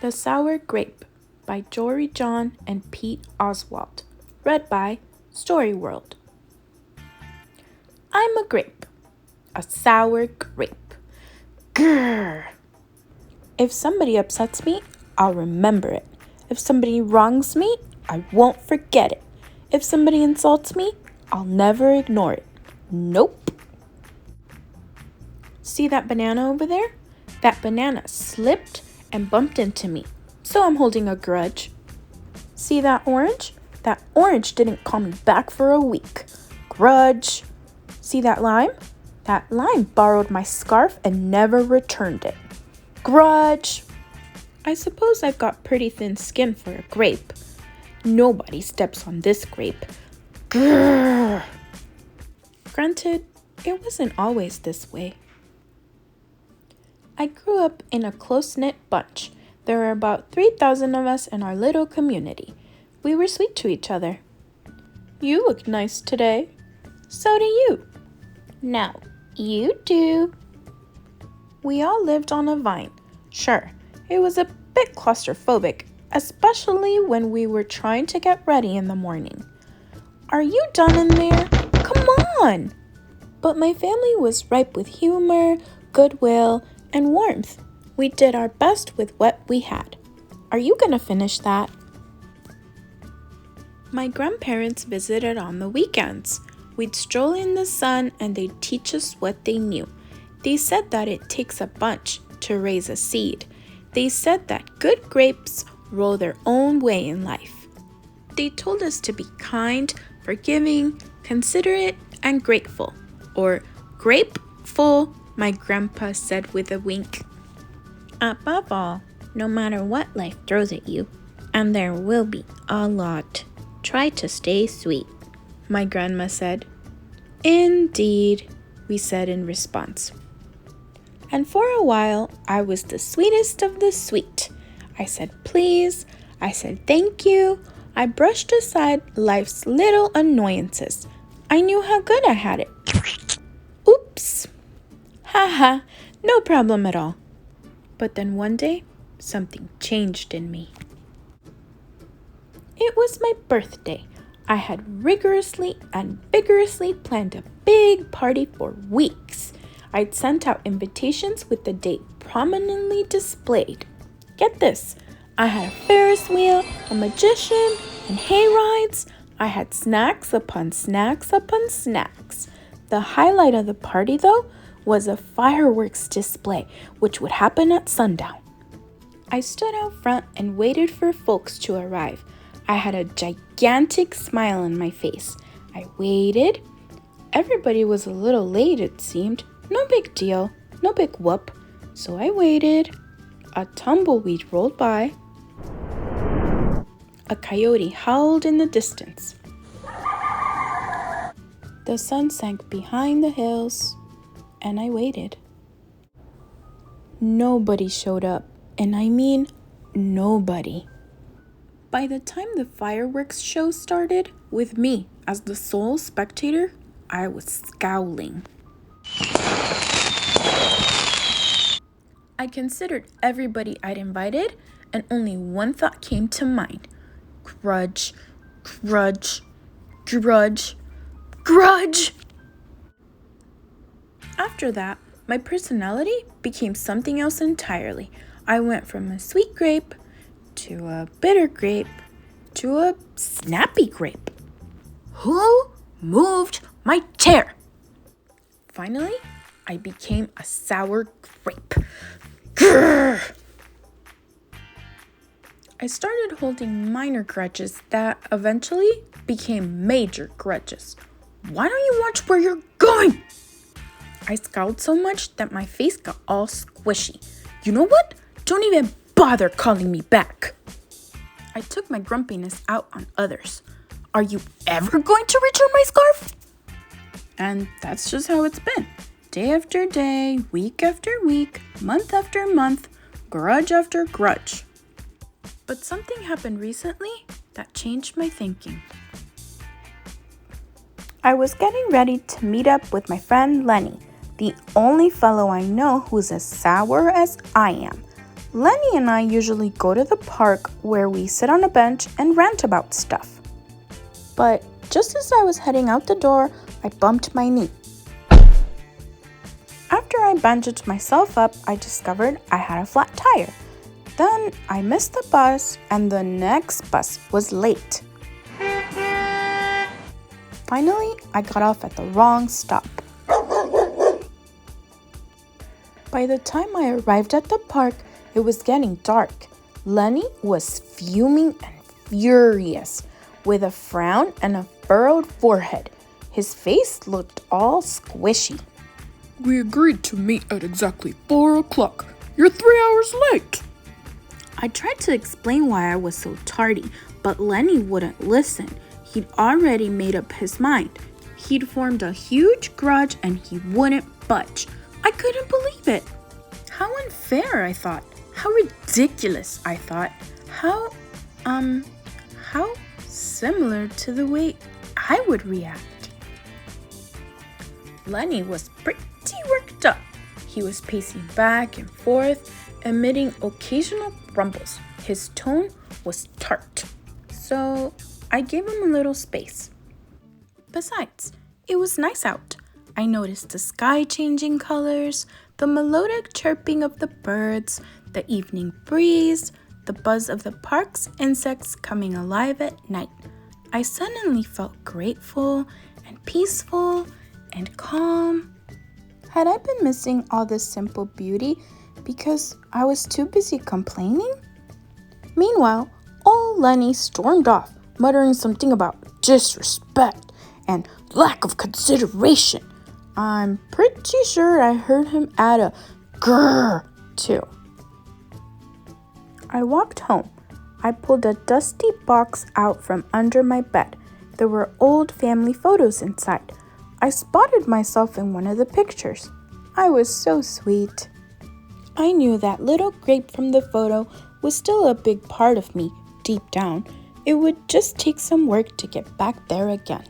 The Sour Grape by Jory John and Pete Oswald. Read by Storyworld. I'm a grape. A sour grape. Grrr. If somebody upsets me, I'll remember it. If somebody wrongs me, I won't forget it. If somebody insults me, I'll never ignore it. Nope. See that banana over there? That banana slipped and bumped into me, so I'm holding a grudge. See that orange? That orange didn't call me back for a week. Grudge. See that lime? That lime borrowed my scarf and never returned it. Grudge. I suppose I've got pretty thin skin for a grape. Nobody steps on this grape. Grrr. Granted, it wasn't always this way. I grew up in a close-knit bunch. There were about 3,000 of us in our little community. We were sweet to each other. You look nice today. So do you. No, you do. We all lived on a vine. Sure, it was a bit claustrophobic, especially when we were trying to get ready in the morning. Are you done in there? Come on! But my family was ripe with humor, goodwill, and warmth. We did our best with what we had. Are you gonna finish that? My grandparents visited on the weekends. We'd stroll in the sun and they'd teach us what they knew. They said that it takes a bunch to raise a seed. They said that good grapes roll their own way in life. They told us to be kind, forgiving, considerate, and grateful. Or grapeful, my grandpa said with a wink. Above all, no matter what life throws at you, and there will be a lot, try to stay sweet, my grandma said. Indeed, we said in response. And for a while, I was the sweetest of the sweet. I said please, I said thank you. I brushed aside life's little annoyances. I knew how good I had it. Oops. Haha, no problem at all. But then one day, something changed in me. It was my birthday. I had rigorously and vigorously planned a big party for weeks. I'd sent out invitations with the date prominently displayed. Get this, I had a Ferris wheel, a magician, and hay rides. I had snacks upon snacks upon snacks. The highlight of the party, though, was a fireworks display, which would happen at sundown. I stood out front and waited for folks to arrive. I had a gigantic smile on my face. I waited. Everybody was a little late, it seemed. No big deal, no big whoop. So I waited. A tumbleweed rolled by. A coyote howled in the distance. The sun sank behind the hills. And I waited. Nobody showed up, and I mean nobody. By the time the fireworks show started, with me as the sole spectator, I was scowling. I considered everybody I'd invited, and only one thought came to mind. Grudge, grudge, grudge, grudge! After that, my personality became something else entirely. I went from a sweet grape to a bitter grape to a snappy grape. Who moved my chair? Finally, I became a sour grape. Grrr! I started holding minor grudges that eventually became major grudges. Why don't you watch where you're going? I scowled so much that my face got all squishy. You know what? Don't even bother calling me back. I took my grumpiness out on others. Are you ever going to return my scarf? And that's just how it's been. Day after day, week after week, month after month, grudge after grudge. But something happened recently that changed my thinking. I was getting ready to meet up with my friend Lenny, the only fellow I know who's as sour as I am. Lenny and I usually go to the park where we sit on a bench and rant about stuff. But just as I was heading out the door, I bumped my knee. After I bandaged myself up, I discovered I had a flat tire. Then I missed the bus, and the next bus was late. Finally, I got off at the wrong stop. By the time I arrived at the park, it was getting dark. Lenny was fuming and furious, with a frown and a furrowed forehead. His face looked all squishy. We agreed to meet at exactly 4 o'clock. You're 3 hours late. I tried to explain why I was so tardy, but Lenny wouldn't listen. He'd already made up his mind. He'd formed a huge grudge and he wouldn't budge. I couldn't believe it. How unfair, I thought. How ridiculous, I thought. How similar to the way I would react. Lenny was pretty worked up. He was pacing back and forth, emitting occasional grumbles. His tone was tart, so I gave him a little space. Besides, it was nice out. I noticed the sky changing colors, the melodic chirping of the birds, the evening breeze, the buzz of the park's insects coming alive at night. I suddenly felt grateful and peaceful and calm. Had I been missing all this simple beauty because I was too busy complaining? Meanwhile, old Lenny stormed off, muttering something about disrespect and lack of consideration. I'm pretty sure I heard him add a grrr too. I walked home. I pulled a dusty box out from under my bed. There were old family photos inside. I spotted myself in one of the pictures. I was so sweet. I knew that little grape from the photo was still a big part of me, deep down. It would just take some work to get back there again.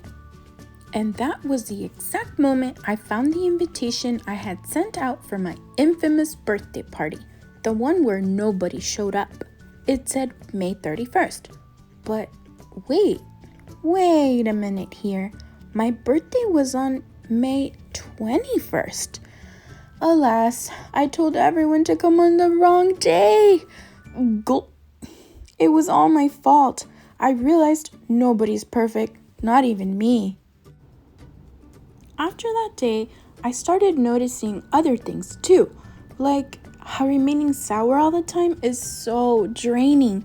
And that was the exact moment I found the invitation I had sent out for my infamous birthday party, the one where nobody showed up. It said May 31st. But wait a minute here. My birthday was on May 21st. Alas, I told everyone to come on the wrong day. It was all my fault. I realized nobody's perfect, not even me. After that day, I started noticing other things too, like how remaining sour all the time is so draining.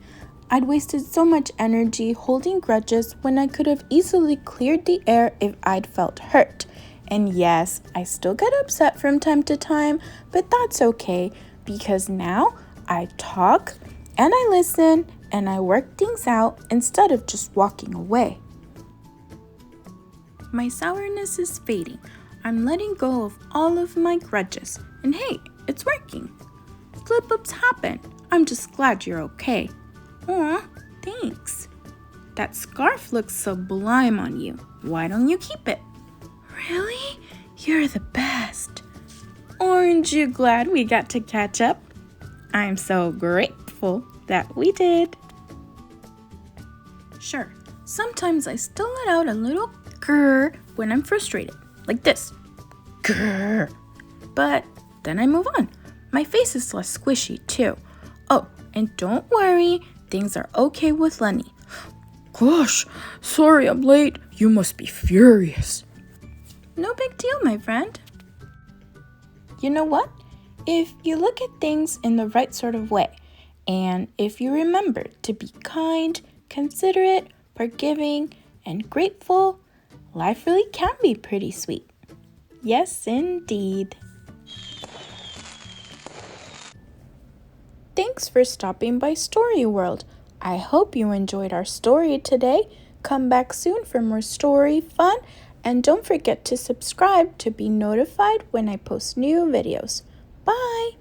I'd wasted so much energy holding grudges when I could have easily cleared the air if I'd felt hurt. And yes, I still get upset from time to time, but that's okay because now I talk and I listen and I work things out instead of just walking away. My sourness is fading. I'm letting go of all of my grudges. And hey, it's working. Slip-ups happen. I'm just glad you're okay. Aw, thanks. That scarf looks sublime on you. Why don't you keep it? Really? You're the best. Aren't you glad we got to catch up? I'm so grateful that we did. Sure, sometimes I still let out a little grrr when I'm frustrated, like this. Grrr. But then I move on. My face is less squishy too. Oh, and don't worry, things are okay with Lenny. Gosh, sorry I'm late. You must be furious. No big deal, my friend. You know what? If you look at things in the right sort of way, and if you remember to be kind, considerate, forgiving, and grateful, life really can be pretty sweet. Yes, indeed. Thanks for stopping by Story World. I hope you enjoyed our story today. Come back soon for more story fun, and don't forget to subscribe to be notified when I post new videos. Bye!